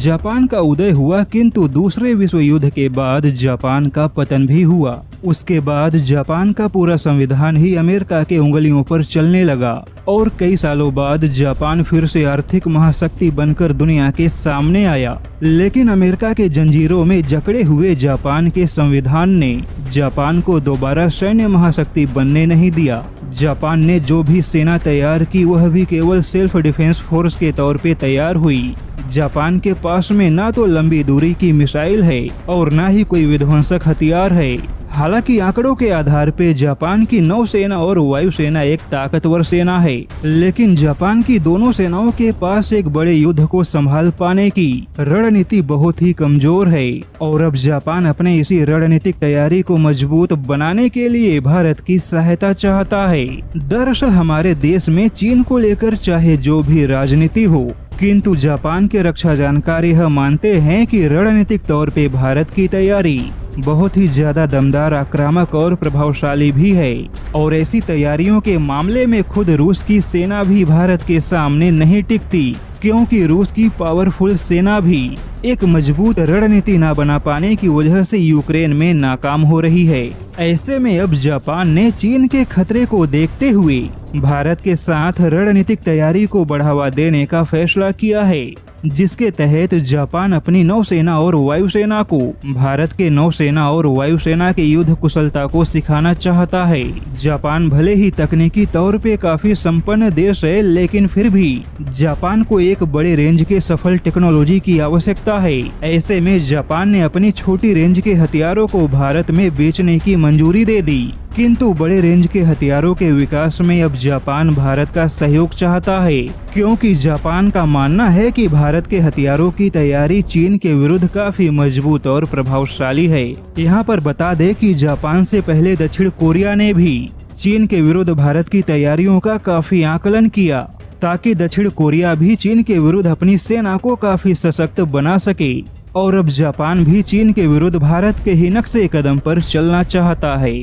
Japan का उदय हुआ, किंतु दूसरे विश्व युद्ध के बाद जापान का पतन भी हुआ। उसके बाद जापान का पूरा संविधान ही अमेरिका के उंगलियों पर चलने लगा और कई सालों बाद जापान फिर से आर्थिक महाशक्ति बनकर दुनिया के सामने आया। लेकिन अमेरिका के जंजीरों में जकड़े हुए जापान के संविधान ने जापान को दोबारा सैन्य महाशक्ति बनने नहीं दिया। जापान ने जो भी सेना तैयार की वह भी केवल सेल्फ डिफेंस फोर्स के तौर पे तैयार हुई। जापान के पास में ना तो लंबी दूरी की मिसाइल है और ना ही कोई विध्वंसक हथियार है। हालांकि आंकड़ों के आधार पे जापान की नौसेना और वायुसेना एक ताकतवर सेना है, लेकिन जापान की दोनों सेनाओं के पास एक बड़े युद्ध को संभाल पाने की रणनीति बहुत ही कमजोर है। और अब जापान अपने इसी रणनीतिक तैयारी को मजबूत बनाने के लिए भारत की सहायता चाहता है। दरअसल हमारे देश में चीन को लेकर चाहे जो भी राजनीति हो, किंतु जापान के रक्षा जानकार यह मानते हैं कि रणनीतिक तौर पे भारत की तैयारी बहुत ही ज्यादा दमदार, आक्रामक और प्रभावशाली भी है। और ऐसी तैयारियों के मामले में खुद रूस की सेना भी भारत के सामने नहीं टिकती, क्योंकि रूस की पावरफुल सेना भी एक मजबूत रणनीति न बना पाने की वजह से यूक्रेन में नाकाम हो रही है। ऐसे में अब जापान ने चीन के खतरे को देखते हुए भारत के साथ रणनीतिक तैयारी को बढ़ावा देने का फैसला किया है, जिसके तहत जापान अपनी नौसेना और वायुसेना को भारत के नौसेना और वायुसेना के युद्ध कुशलता को सिखाना चाहता है। जापान भले ही तकनीकी तौर पे काफी संपन्न देश है, लेकिन फिर भी जापान को एक बड़े रेंज के सफल टेक्नोलॉजी की आवश्यकता है। ऐसे में जापान ने अपनी छोटी रेंज के हथियारों को भारत में बेचने की मंजूरी दे दी, किंतु बड़े रेंज के हथियारों के विकास में अब जापान भारत का सहयोग चाहता है, क्योंकि जापान का मानना है कि भारत के हथियारों की तैयारी चीन के विरुद्ध काफी मजबूत और प्रभावशाली है। यहाँ पर बता दें कि जापान से पहले दक्षिण कोरिया ने भी चीन के विरुद्ध भारत की तैयारियों का काफी आकलन किया, ताकि दक्षिण कोरिया भी चीन के विरुद्ध अपनी सेना को काफी सशक्त बना सके। और अब जापान भी चीन के विरुद्ध भारत के ही नक्शे कदम पर चलना चाहता है।